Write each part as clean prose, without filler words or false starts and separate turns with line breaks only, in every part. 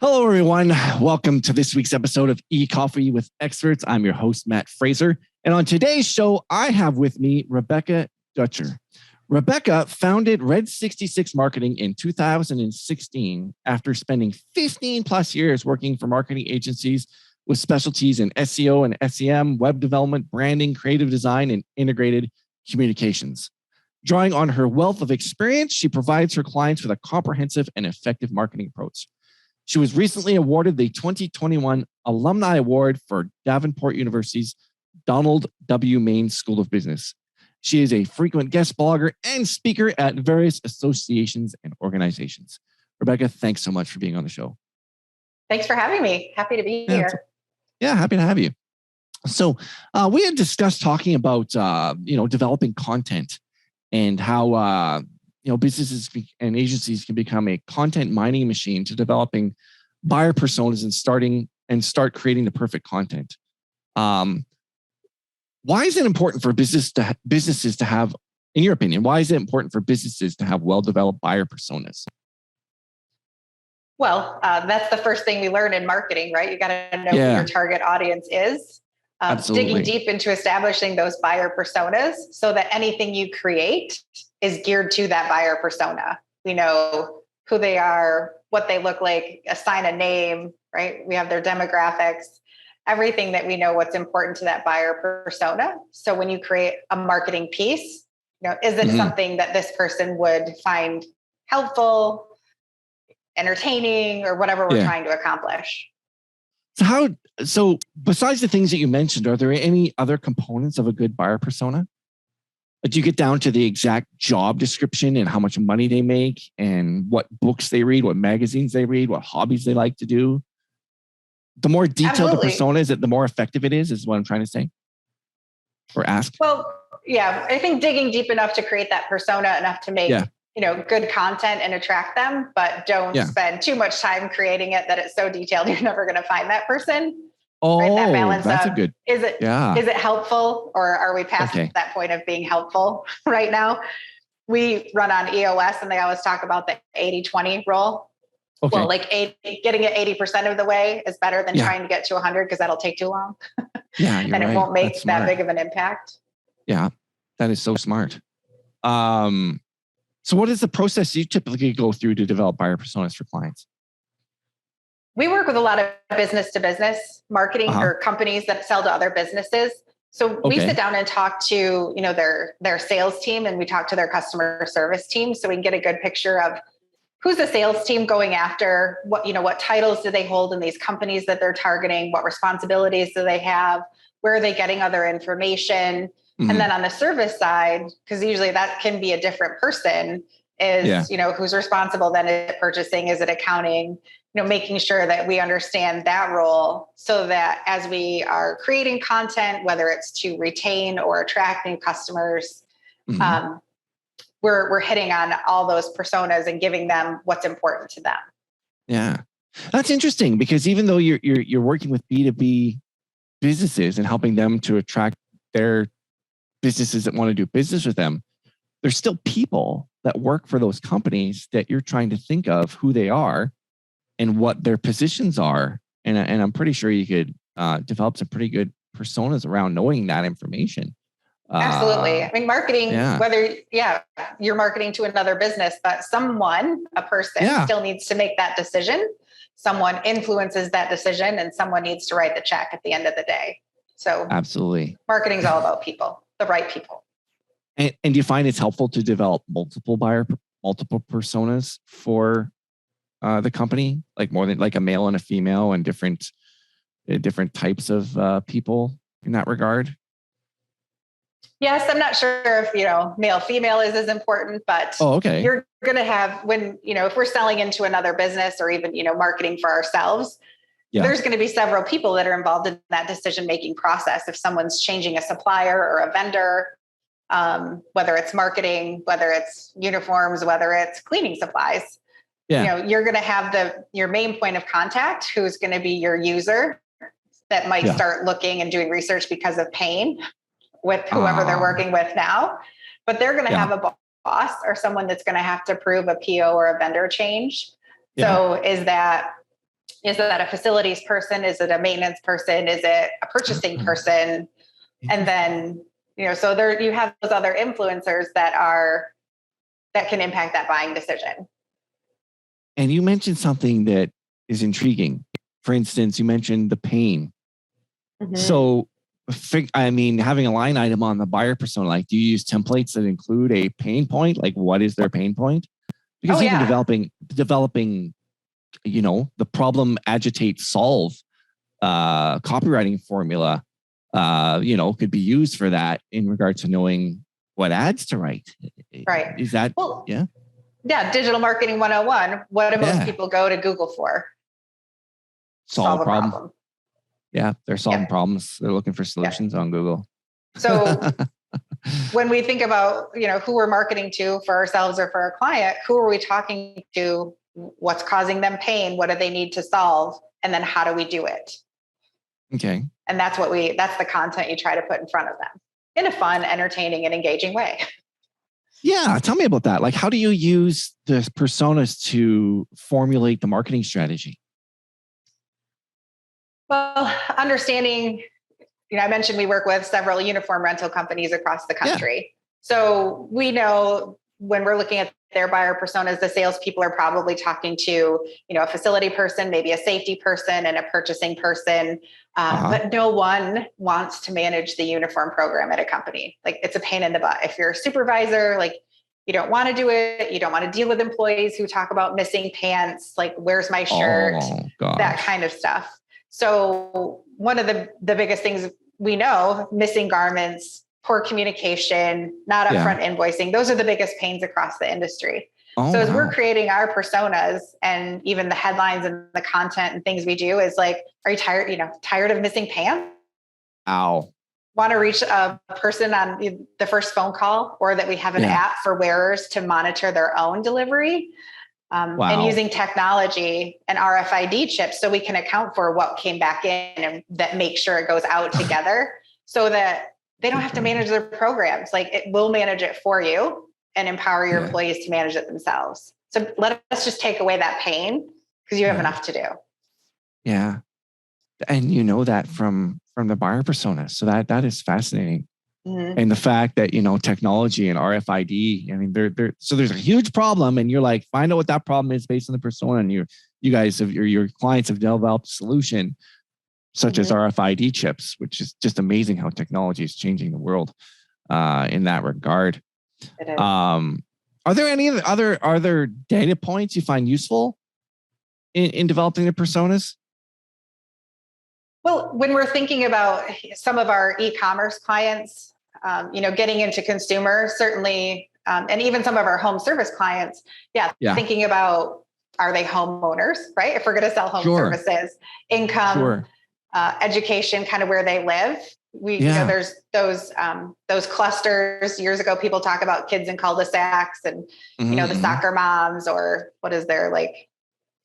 Hello, everyone. Welcome to this week's episode of Ecoffee with Experts. I'm your host, Matt Fraser. And on today's show, I have with me Rebecca Dutcher. Rebecca founded RED66 Marketing in 2016 after spending 15 plus years working for marketing agencies with specialties in SEO and SEM, web development, branding, creative design, and integrated communications. Drawing on her wealth of experience, she provides her clients with a comprehensive and effective marketing approach. She was recently awarded the 2021 Alumni Award for Davenport University's Donald W. Main School of Business. She is a frequent guest blogger and speaker at various associations and organizations. Rebecca, thanks so much for being on the show.
Thanks for having me. Happy to be here.
Yeah, happy to have you. So we had discussed talking about, developing content and how, businesses and agencies can become a content mining machine to developing buyer personas and start creating the perfect content. Why is it important for businesses to have, in your opinion, why is it important for businesses to have well-developed buyer personas?
Well, that's the first thing we learn in marketing, right? You got to know who your target audience is. Digging deep into establishing those buyer personas so that anything you create is geared to that buyer persona. We know who they are, what they look like, assign a name, right? We have their demographics, everything that we know what's important to that buyer persona. So when you create a marketing piece, is it something that this person would find helpful, entertaining, or whatever we're trying to accomplish?
So besides the things that you mentioned, are there any other components of a good buyer persona? Do you get down to the exact job description and how much money they make and what books they read, what magazines they read, what hobbies they like to do? The more detailed the persona is, the more effective it is what I'm trying to say or ask.
Well, yeah, I think digging deep enough to create that persona enough to make good content and attract them, but don't spend too much time creating it that it's so detailed you're never going to find that person.
Oh,
right? That balance
that's
of,
a good.
Is it helpful, or are we past that point of being helpful right now? We run on EOS, and they always talk about the 80-20 rule. Okay. Well, getting it 80% of the way is better than trying to get to 100 because that'll take too long.
Yeah,
and it won't make that big of an impact.
Yeah, that is so smart. So what is the process you typically go through to develop buyer personas for clients?
We work with a lot of business to business marketing or companies that sell to other businesses. So we sit down and talk to, their sales team, and we talk to their customer service team. So we can get a good picture of who's the sales team going after, what titles do they hold in these companies that they're targeting? What responsibilities do they have? Where are they getting other information? Mm-hmm. And then on the service side, because usually that can be a different person, is, who's responsible then at purchasing? Is it accounting? Making sure that we understand that role so that as we are creating content, whether it's to retain or attract new customers, we're hitting on all those personas and giving them what's important to them.
Yeah, that's interesting because even though you're working with B2B businesses and helping them to attract their businesses that want to do business with them, there's still people that work for those companies that you're trying to think of who they are and what their positions are. And I'm pretty sure you could develop some pretty good personas around knowing that information.
Absolutely. I mean, marketing, whether you're marketing to another business, but a person still needs to make that decision. Someone influences that decision, and someone needs to write the check at the end of the day. So
absolutely.
Marketing is all about people, the right people.
And do you find it's helpful to develop multiple personas for the company, like more than like a male and a female and different types of people in that regard?
Yes, I'm not sure if, male, female is as important, but you're going to have if we're selling into another business or even, marketing for ourselves, there's going to be several people that are involved in that decision-making process. If someone's changing a supplier or a vendor, whether it's marketing, whether it's uniforms, whether it's cleaning supplies, you're going to have your main point of contact, who's going to be your user that might start looking and doing research because of pain with whoever they're working with now, but they're going to have a boss or someone that's going to have to approve a PO or a vendor change. So is that, Is that a facilities person? Is it a maintenance person? Is it a purchasing person? And then, so there you have those other influencers that can impact that buying decision.
And you mentioned something that is intriguing. For instance, you mentioned the pain. Mm-hmm. So, having a line item on the buyer persona, like, do you use templates that include a pain point? Like, what is their pain point? Because developing, the problem, agitate, solve copywriting formula, could be used for that in regard to knowing what ads to write.
Right.
Is that,
Yeah, digital marketing 101. What do most people go to Google for?
Solve a problem. Yeah, they're solving problems. They're looking for solutions on Google.
So when we think about, who we're marketing to for ourselves or for our client, who are we talking to? What's causing them pain? What do they need to solve? And then how do we do it?
Okay.
And that's the content you try to put in front of them in a fun, entertaining, and engaging way.
Yeah. Tell me about that. Like, how do you use the personas to formulate the marketing strategy?
Well, understanding, I mentioned we work with several uniform rental companies across the country. Yeah. So we know when we're looking at their buyer personas, the salespeople are probably talking to, a facility person, maybe a safety person, and a purchasing person. But no one wants to manage the uniform program at a company. Like, it's a pain in the butt. If you're a supervisor, like, you don't want to do it. You don't want to deal with employees who talk about missing pants, like, where's my shirt, that kind of stuff. So one of the biggest things we know, missing garments, poor communication, not upfront invoicing, those are the biggest pains across the industry. So as we're creating our personas and even the headlines and the content and things we do is like, are you tired of missing pants?
Ow.
Want to reach a person on the first phone call, or that we have an app for wearers to monitor their own delivery. And using technology and RFID chips so we can account for what came back in and that make sure it goes out together so that they don't have to manage their programs. Like, it will manage it for you and empower your employees to manage it themselves. So let us just take away that pain because you have enough to do. Yeah.
And that from the buyer persona. So that is fascinating. Mm-hmm. And the fact that, technology and RFID, so there's a huge problem, and you're like, find out what that problem is based on the persona. And your clients have developed a solution such as RFID chips, which is just amazing how technology is changing the world in that regard.
It is.
Are there any other data points you find useful in developing the personas?
Well, when we're thinking about some of our e-commerce clients, getting into consumer, certainly, and even some of our home service clients, thinking about, are they homeowners, right? If we're going to sell home services, income, education, kind of where they live. There's those clusters. Years ago, people talk about kids in cul-de-sacs and, the soccer moms, or what is there, like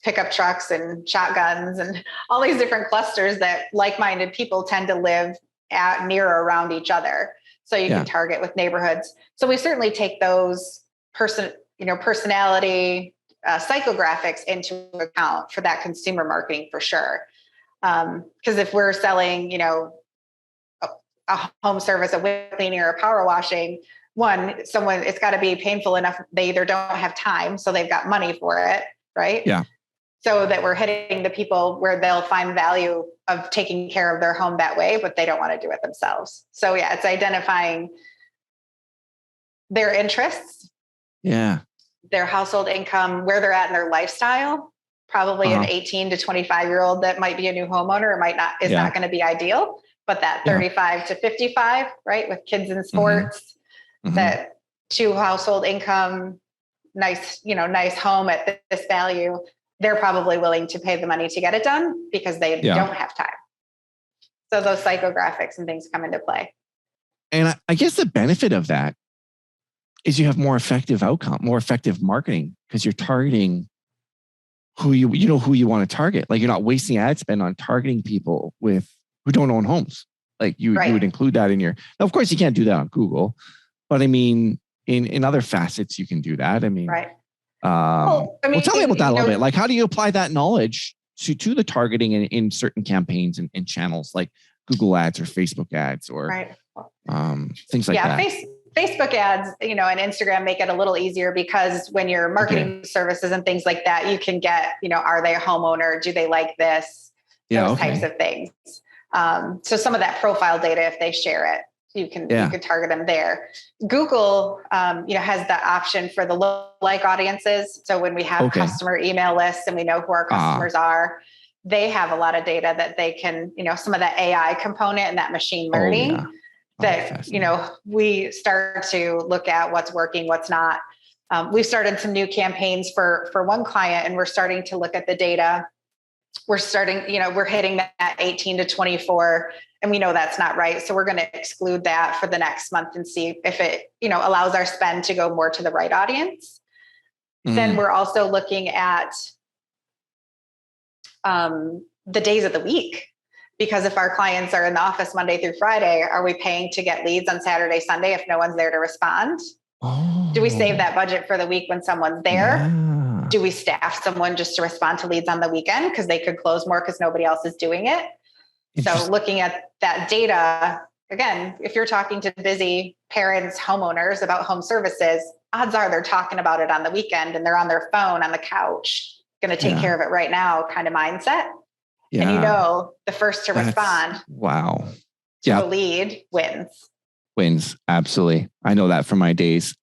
pickup trucks and shotguns and all these different clusters that like-minded people tend to live at, near or around each other. So you can target with neighborhoods. So we certainly take those personality psychographics into account for that consumer marketing for sure. Because if we're selling, a home service, a whip cleaning or a power washing, it's got to be painful enough. They either don't have time, so they've got money for it, right?
Yeah.
So that we're hitting the people where they'll find value of taking care of their home that way, but they don't want to do it themselves. So it's identifying their interests, their household income, where they're at in their lifestyle. Probably an 18 to 25-year-old that might be a new homeowner is not going to be ideal, but that 35 to 55, right, with kids in sports, that 2 household income, nice home at this value. They're probably willing to pay the money to get it done because they don't have time. So those psychographics and things come into play.
And I guess the benefit of that is you have more effective marketing, because you're targeting who you want to target. Like, you're not wasting ad spend on targeting people who don't own homes. Like you would include that in now, of course you can't do that on Google, but I mean, in other facets, you can do that. I mean,
right.
Tell me about that a little bit. Like, how do you apply that knowledge to the targeting in certain campaigns and channels like Google ads or Facebook ads or things like that.
Facebook ads, and Instagram make it a little easier because when you're marketing services and things like that, you can get, are they a homeowner? Do they like this? Those types of things. So some of that profile data, if they share it, you can target them there. Google, has the option for the lookalike audiences. So when we have customer email lists and we know who our customers are, they have a lot of data that they can, some of that AI component and that machine learning that, we start to look at what's working, what's not. We've started some new campaigns for one client, and we're starting to look at the data. We're starting, we're hitting that 18 to 24, and we know that's not right. So we're going to exclude that for the next month and see if it, allows our spend to go more to the right audience. Then we're also looking at the days of the week, because if our clients are in the office Monday through Friday, are we paying to get leads on Saturday, Sunday if no one's there to respond? Do we save that budget for the week when someone's there? Yeah. Do we staff someone just to respond to leads on the weekend because they could close more because nobody else is doing it? So looking at that data, again, if you're talking to busy parents, homeowners about home services, odds are they're talking about it on the weekend and they're on their phone on the couch, going to take care of it right now kind of mindset. Yeah. And the first to respond.
Wow.
To a lead wins. Absolutely.
I know that from my days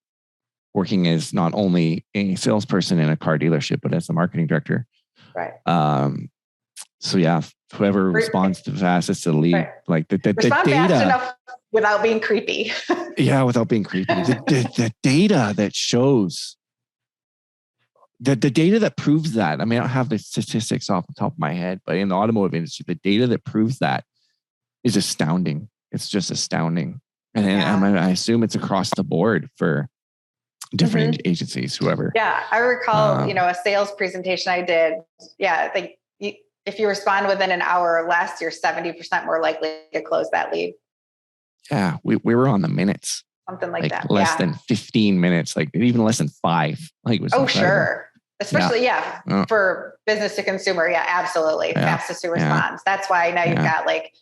working as not only a salesperson in a car dealership, but as a marketing director.
Right.
So whoever responds the fastest to the lead, like the data.
Fast enough without being creepy.
Without being creepy. The data that shows the data that proves that. I mean, I don't have the statistics off the top of my head, but in the automotive industry, the data that proves that is astounding. It's just astounding. And I assume it's across the board for different agencies, whoever.
Yeah. I recall, a sales presentation I did. Yeah. I think if you respond within an hour or less, you're 70% more likely to close that lead.
Yeah. We were on the minutes.
Something like that.
Less than 15 minutes, like even less than 5. Like it was incredible.
Sure. Especially, for business to consumer. Yeah, absolutely. Fastest to response. That's why now you've got like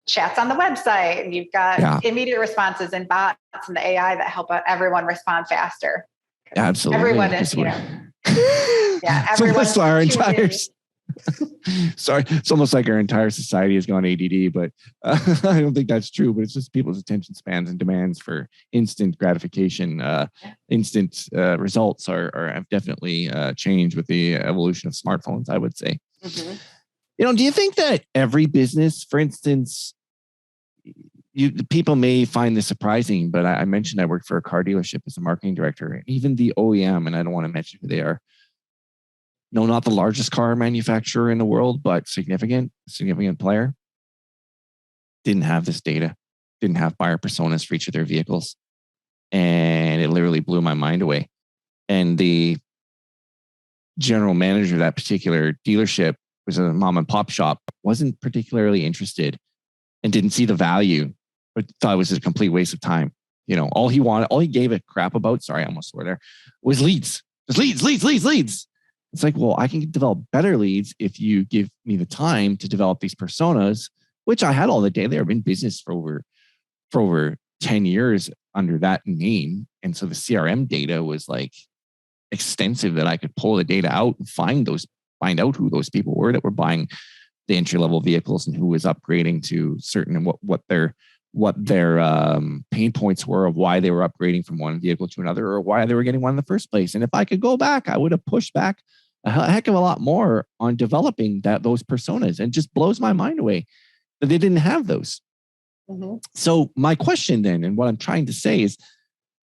chats on the website, and you've got immediate responses and bots and the AI that help everyone respond faster.
Absolutely.
Everyone is, everyone's
our entire. Sorry, it's almost like our entire society has gone ADD, but I don't think that's true. But it's just people's attention spans and demands for instant gratification, instant results have definitely changed with the evolution of smartphones, I would say. Do you think that every business, for instance, people may find this surprising, but I mentioned I worked for a car dealership as a marketing director, and even the OEM, and I don't want to mention who they are. No, not the largest car manufacturer in the world, but significant player. Didn't have this data, didn't have buyer personas for each of their vehicles. And it literally blew my mind away. And the general manager of that particular dealership was a mom and pop shop, wasn't particularly interested and didn't see the value, but thought it was a complete waste of time. All he gave a crap about, sorry, I almost swore there, was leads. Just leads. It's like, well, I can develop better leads if you give me the time to develop these personas, which I had all the day. They've been in business for over 10 years under that name. And so the CRM data was like extensive that I could pull the data out and find out who those people were that were buying the entry-level vehicles and who was upgrading to certain and what their pain points were of why they were upgrading from one vehicle to another or why they were getting one in the first place. And if I could go back, I would have pushed back a heck of a lot more on developing those personas, and just blows my mind away that they didn't have those. So my question then, and what I'm trying to say is,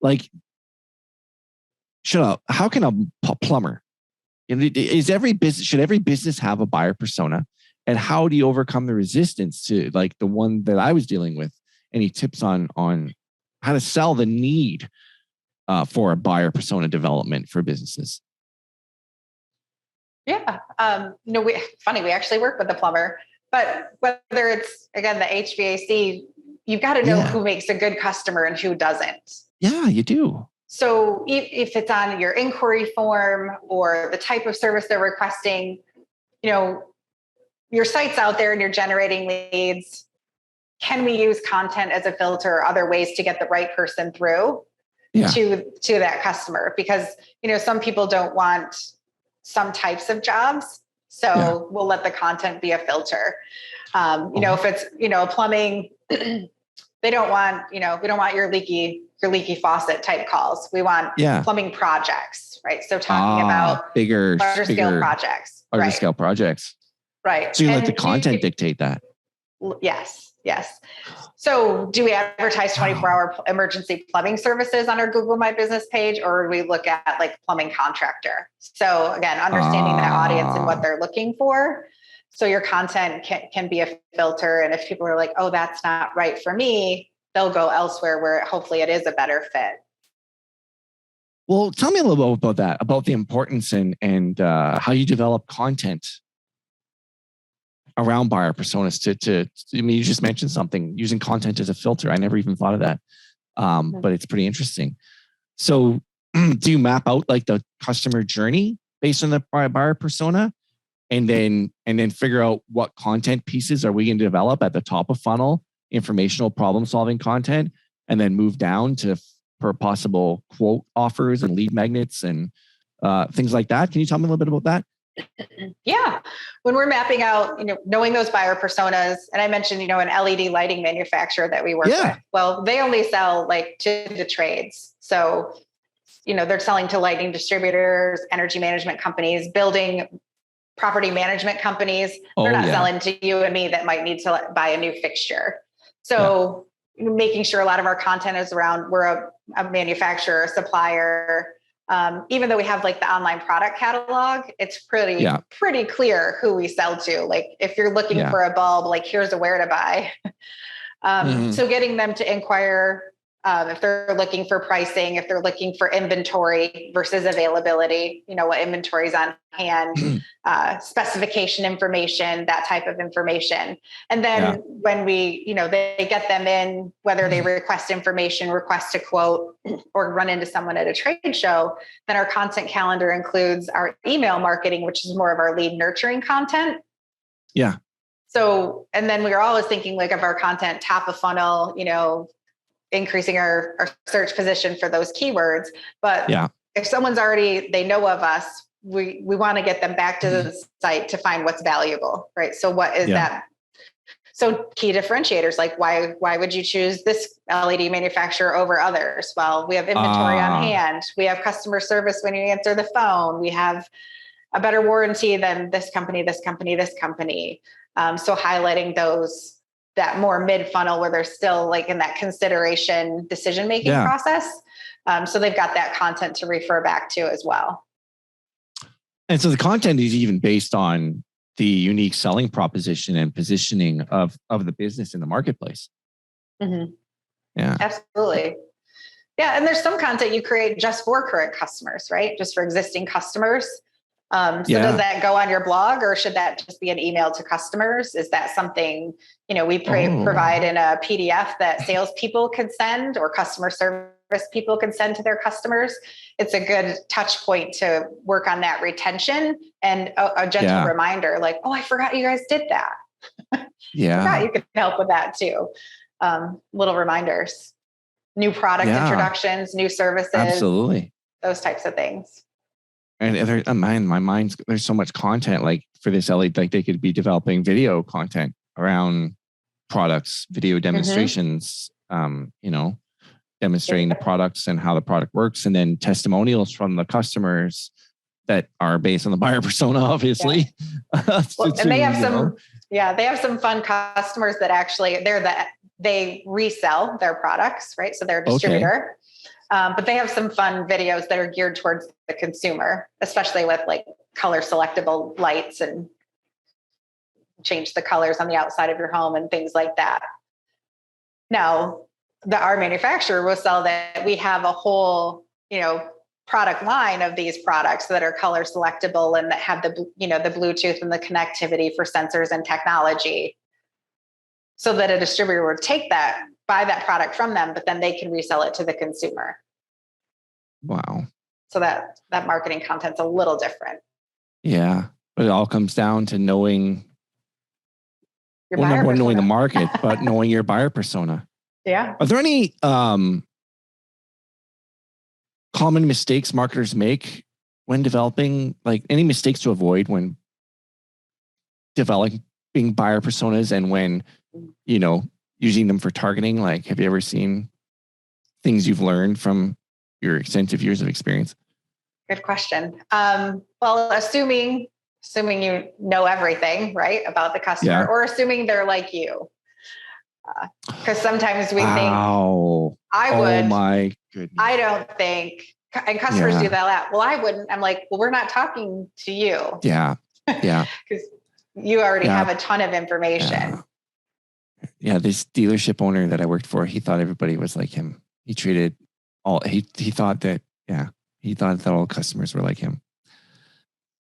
like, how can a plumber, should every business have a buyer persona? And how do you overcome the resistance to like the one that I was dealing with? Any tips on how to sell the need for a buyer persona development for businesses?
Yeah. We actually work with the plumber, but whether it's, again, the HVAC, you've got to know who makes a good customer and who doesn't.
Yeah, you do.
So if it's on your inquiry form or the type of service they're requesting, your site's out there and you're generating leads. Can we use content as a filter or other ways to get the right person through to that customer? Because, some people don't want some types of jobs. So we'll let the content be a filter. If it's, plumbing, they don't want, we don't want your leaky faucet type calls. We want plumbing projects, right? So talking about larger scale projects.
Scale projects.
Right.
So you let the content dictate that.
Yes. So do we advertise 24-hour emergency plumbing services on our Google My Business page, or do we look at like plumbing contractor? So again, understanding that audience and what they're looking for. So your content can be a filter. And if people are like, oh, that's not right for me, they'll go elsewhere where hopefully it is a better fit.
Well, tell me a little bit about that, about the importance and how you develop content around buyer personas you just mentioned something, using content as a filter. I never even thought of that. But it's pretty interesting. So do you map out like the customer journey based on the buyer persona and then figure out what content pieces are we going to develop at the top of funnel, informational problem solving content, and then move down for possible quote offers and lead magnets and things like that? Can you tell me a little bit about that?
Yeah. When we're mapping out, knowing those buyer personas, and I mentioned, an LED lighting manufacturer that we work with. Well, they only sell like to the trades. So, they're selling to lighting distributors, energy management companies, building property management companies. They're not selling to you and me that might need to buy a new fixture. So making sure a lot of our content is around, we're a manufacturer, a supplier. Even though we have like the online product catalog, it's pretty clear who we sell to. Like if you're looking for a bulb, like here's a where to buy. So getting them to inquire if they're looking for pricing, if they're looking for inventory versus availability, what inventory is on hand, specification information, that type of information. And then when we, they get them in, whether they request information, request a quote, or run into someone at a trade show, then our content calendar includes our email marketing, which is more of our lead nurturing content.
Yeah.
So, and then we are always thinking like of our content top of funnel, increasing our search position for those keywords. But if someone's they know of us, we want to get them back to the site to find what's valuable, right? So what is that? So key differentiators, like why would you choose this LED manufacturer over others? Well, we have inventory on hand. We have customer service when you answer the phone. We have a better warranty than this company, this company, this company. So highlighting that more mid funnel where they're still like in that consideration decision-making process. So they've got that content to refer back to as well.
And so the content is even based on the unique selling proposition and positioning of the business in the marketplace.
Mm-hmm.
Yeah,
absolutely. Yeah. And there's some content you create just for current customers, right? Just for existing customers. Does that go on your blog, or should that just be an email to customers? Is that something, we provide in a PDF that salespeople could send or customer service people can send to their customers? It's a good touch point to work on that retention and a gentle reminder like, oh, I forgot you guys did that. Forgot you could help with that too. Little reminders, new product introductions, new services,
absolutely,
those types of things.
And my mind's, there's so much content like for this LED, like they could be developing video content around products, video demonstrations, demonstrating the products and how the product works, and then testimonials from the customers that are based on the buyer persona, obviously.
And they have they have some fun customers that actually they resell their products, right? So they're a distributor. But they have some fun videos that are geared towards the consumer, especially with like color selectable lights and change the colors on the outside of your home and things like that. Now, our manufacturer will sell that we have a whole, product line of these products that are color selectable and that have the Bluetooth and the connectivity for sensors and technology, so that a distributor would buy that product from them, but then they can resell it to the consumer.
Wow.
So that marketing content's a little different.
Yeah. But it all comes down to knowing, number one, knowing the market, but knowing your buyer persona.
Yeah.
Are there any common mistakes marketers make when developing, like any mistakes to avoid when developing buyer personas and when, using them for targeting? Like, have you ever seen things you've learned from your extensive years of experience?
Good question. Well, assuming you know everything, right, about the customer, or assuming they're like you. Because sometimes we think,
Oh my goodness.
I don't think, and customers do that. Well, I wouldn't. I'm like, well, we're not talking to you.
Yeah. Yeah.
Because you already have a ton of information.
Yeah. This dealership owner that I worked for, he thought everybody was like him. He treated he thought that all customers were like him.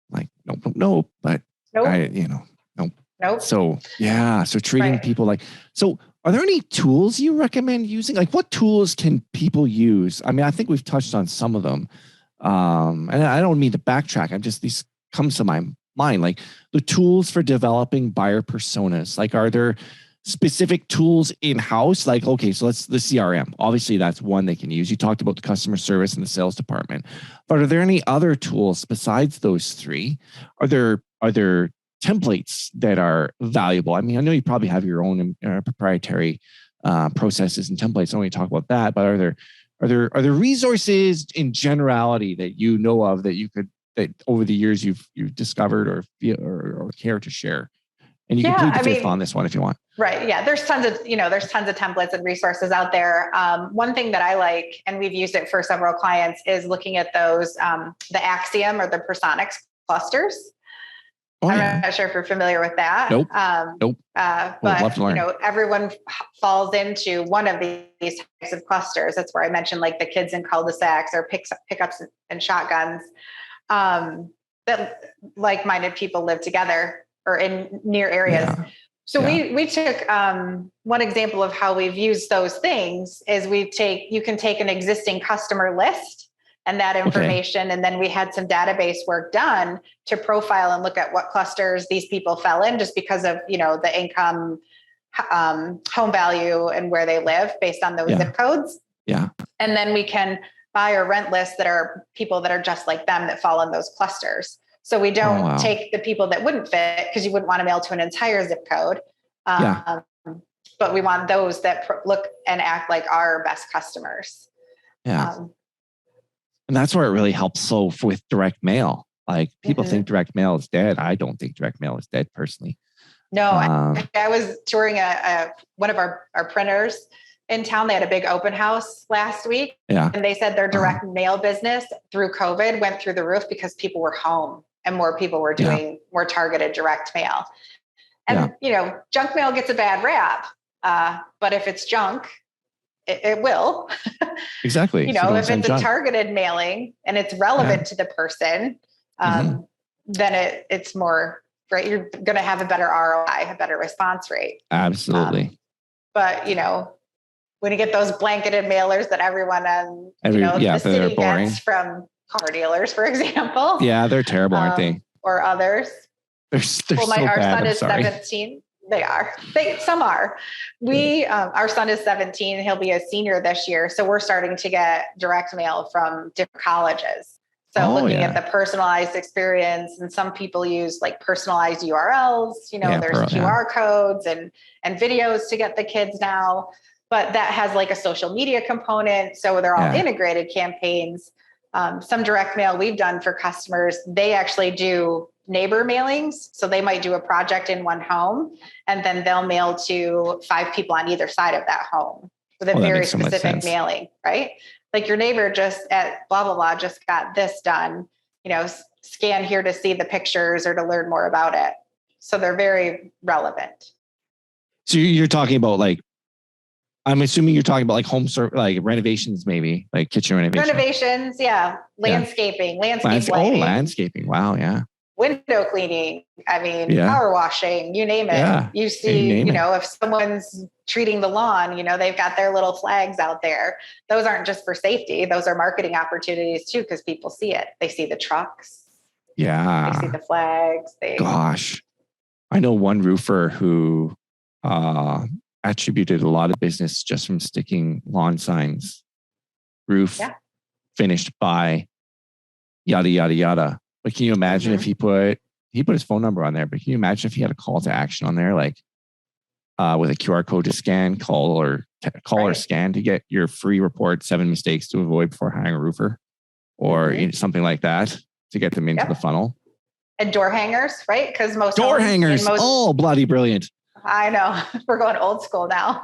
Like, nope. But nope. So treating people like, so are there any tools you recommend using? Like, what tools can people use? I mean, I think we've touched on some of them. And I don't mean to backtrack. These comes to my mind, like the tools for developing buyer personas. Like, are there specific tools in-house? Like, okay, so the CRM, obviously that's one they can use. You talked about the customer service and the sales department, but are there any other tools besides those three? Are there templates that are valuable? I mean, I know you probably have your own proprietary processes and templates. I don't want to talk about that, but are there resources in generality that you know of that over the years you've discovered or care to share? And you can plead the fifth on this one if you want.
Right. Yeah. There's tons of templates and resources out there. One thing that I like, and we've used it for several clients, is looking at those, the Axiom or the Personix clusters. I'm not sure if you're familiar with that.
Nope.
But everyone falls into one of these types of clusters. That's where I mentioned like the kids in cul-de-sacs or pickups and shotguns, that like-minded people live together or in near areas. Yeah. So we took one example of how we've used those things is you can take an existing customer list and that information. And then we had some database work done to profile and look at what clusters these people fell in just because of, the income, home value and where they live based on those zip codes.
Yeah.
And then we can buy or rent lists that are people that are just like them that fall in those clusters. So we don't take the people that wouldn't fit because you wouldn't want to mail to an entire zip code. But we want those that look and act like our best customers.
Yeah. And that's where it really helps. So with direct mail, like people think direct mail is dead. I don't think direct mail is dead personally.
No, I was touring one of our printers in town. They had a big open house last week.
Yeah.
And they said their direct mail business through COVID went through the roof because people were home and more people were doing more targeted direct mail. And, junk mail gets a bad rap. But if it's junk, it will.
Exactly.
If it's a targeted mailing and it's relevant to the person, then it's more great. You're going to have a better ROI, a better response rate.
Absolutely.
But, when you get those blanketed mailers that everyone the city gets from car dealers, for example.
Yeah, they're terrible, aren't they?
Or others.
They're so bad.
Our son is 17. They are. Some are. Our son is 17. He'll be a senior this year. So we're starting to get direct mail from different colleges. So looking at the personalized experience, and some people use like personalized URLs, there's QR codes and videos to get the kids now, but that has like a social media component. So they're all integrated campaigns. Some direct mail we've done for customers, they actually do neighbor mailings. So they might do a project in one home and then they'll mail to 5 people on either side of that home with a very specific mailing, right? Like your neighbor just at blah, blah, blah, just got this done, scan here to see the pictures or to learn more about it. So they're very relevant.
So you're talking about I'm assuming you're talking about like renovations, maybe like kitchen
renovations. Yeah. Landscaping.
Landscaping. Wow. Yeah.
Window cleaning. Power washing, you name it. Yeah. You see, if someone's treating the lawn, they've got their little flags out there. Those aren't just for safety. Those are marketing opportunities too, because people see it. They see the trucks.
Yeah.
They see the flags.
Gosh, I know one roofer who attributed a lot of business just from sticking lawn signs, roof finished by yada, yada, yada. But can you imagine if he put his phone number on there, but can you imagine if he had a call to action on there, like with a QR code to scan, call or scan to get your free report, 7 mistakes to avoid before hiring a roofer, or something like that to get them into the funnel.
And door hangers, right? Because most
door hangers, bloody brilliant.
I know, we're going old school now.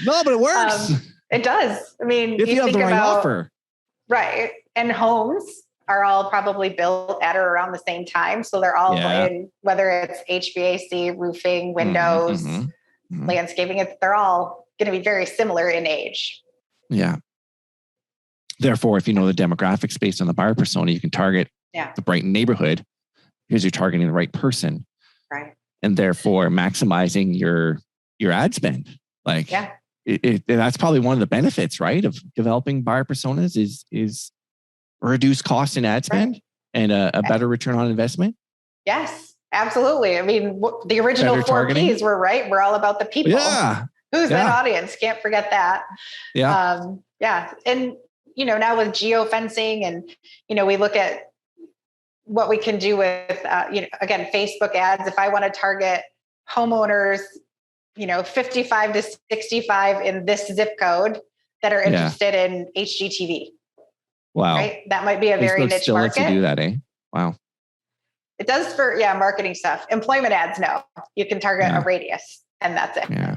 No, but it works.
It does. I mean,
if you have the right offer,
right? And homes are all probably built at or around the same time, so they're all in, whether it's HVAC, roofing, windows, landscaping. They're all going to be very similar in age.
Yeah. Therefore, if you know the demographics based on the buyer persona, you can target the right neighborhood because you're targeting the right person.
Right.
And therefore maximizing your ad spend. Like that's probably one of the benefits, right, of developing buyer personas is reduce cost in ad spend and a better return on investment.
Yes, absolutely. I mean, the original 4 Ps were right. We're all about the people.
Yeah.
Who's that audience? Can't forget that.
Yeah.
And, now with geofencing and, we look at what we can do with, again, Facebook ads. If I want to target homeowners, 55 to 65 in this zip code that are interested in HGTV.
Wow.
Right? That might be a very niche
still
market.
Lets you do that, eh? Wow.
It does for, marketing stuff. Employment ads, no. You can target a radius and that's it.
Yeah.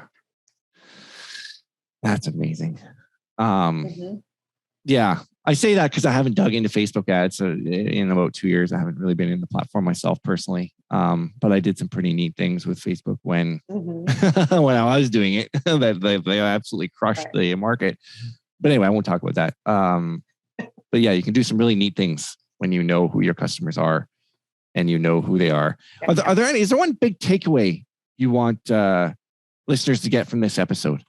That's amazing. Yeah. I say that because I haven't dug into Facebook ads. So in about 2 years, I haven't really been in the platform myself personally. But I did some pretty neat things with Facebook when when I was doing it. that they absolutely crushed the market. But anyway, I won't talk about that. But yeah, you can do some really neat things when you know who your customers are and you know who they are. Is there one big takeaway you want listeners to get from this episode?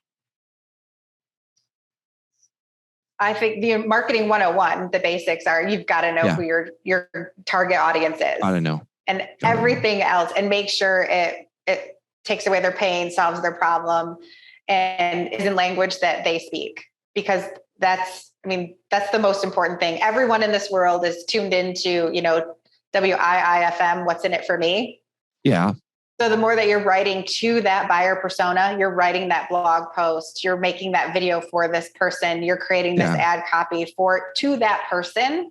I think the marketing 101, the basics are you've got to know who your target audience is.
I don't know.
And everything else, and make sure it takes away their pain, solves their problem, and is in language that they speak. Because that's the most important thing. Everyone in this world is tuned into, WIIFM, what's in it for me?
Yeah.
So the more that you're writing to that buyer persona, you're writing that blog post, you're making that video for this person, you're creating this ad copy to that person,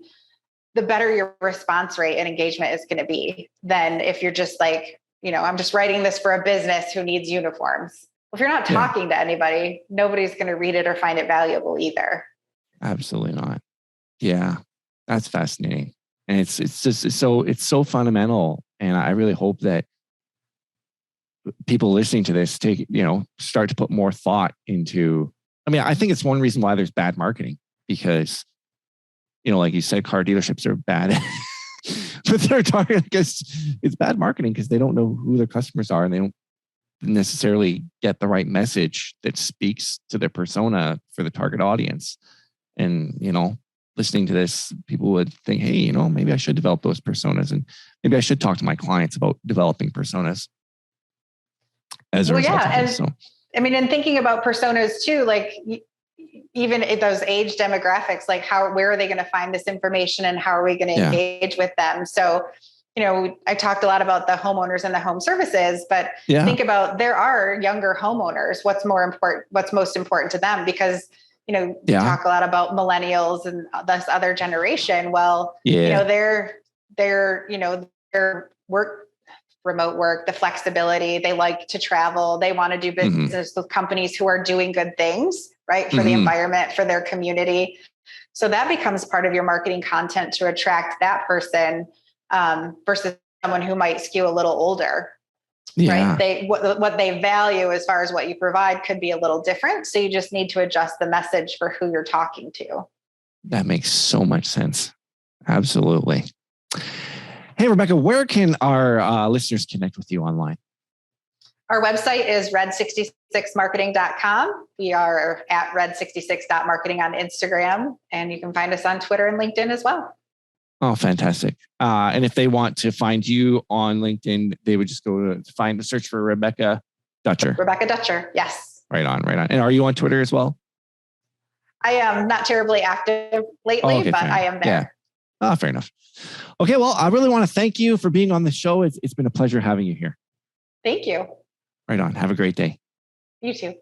the better your response rate and engagement is going to be than if you're just like, I'm just writing this for a business who needs uniforms. If you're not talking to anybody, nobody's going to read it or find it valuable either.
Absolutely not. Yeah, that's fascinating. And it's so fundamental. And I really hope that people listening to this start to put more thought into, I think it's one reason why there's bad marketing because, like you said, car dealerships are bad, but they're targeting, because it's bad marketing because they don't know who their customers are and they don't necessarily get the right message that speaks to their persona for the target audience. And, listening to this, people would think, hey, maybe I should develop those personas and maybe I should talk to my clients about developing personas. As a result of this,
and thinking about personas too, like even those age demographics, like where are they going to find this information and how are we going to engage with them? So, I talked a lot about the homeowners and the home services, but think about there are younger homeowners. What's most important to them? Because, we talk a lot about millennials and this other generation. Well, their remote work, the flexibility, they like to travel, they want to do business with companies who are doing good things, right? For the environment, for their community. So that becomes part of your marketing content to attract that person versus someone who might skew a little older, right? What they value as far as what you provide could be a little different. So you just need to adjust the message for who you're talking to.
That makes so much sense. Absolutely. Hey, Rebecca, where can our listeners connect with you online?
Our website is RED66Marketing.com. We are at RED66.marketing on Instagram, and you can find us on Twitter and LinkedIn as well.
Oh, fantastic. And if they want to find you on LinkedIn, they would just go to search for Rebecca Dutcher.
Rebecca Dutcher. Yes.
Right on. And are you on Twitter as well?
I am not terribly active lately, but I am there.
Yeah. Fair enough. Okay. Well, I really want to thank you for being on the show. It's been a pleasure having you here.
Thank you.
Right on. Have a great day.
You too.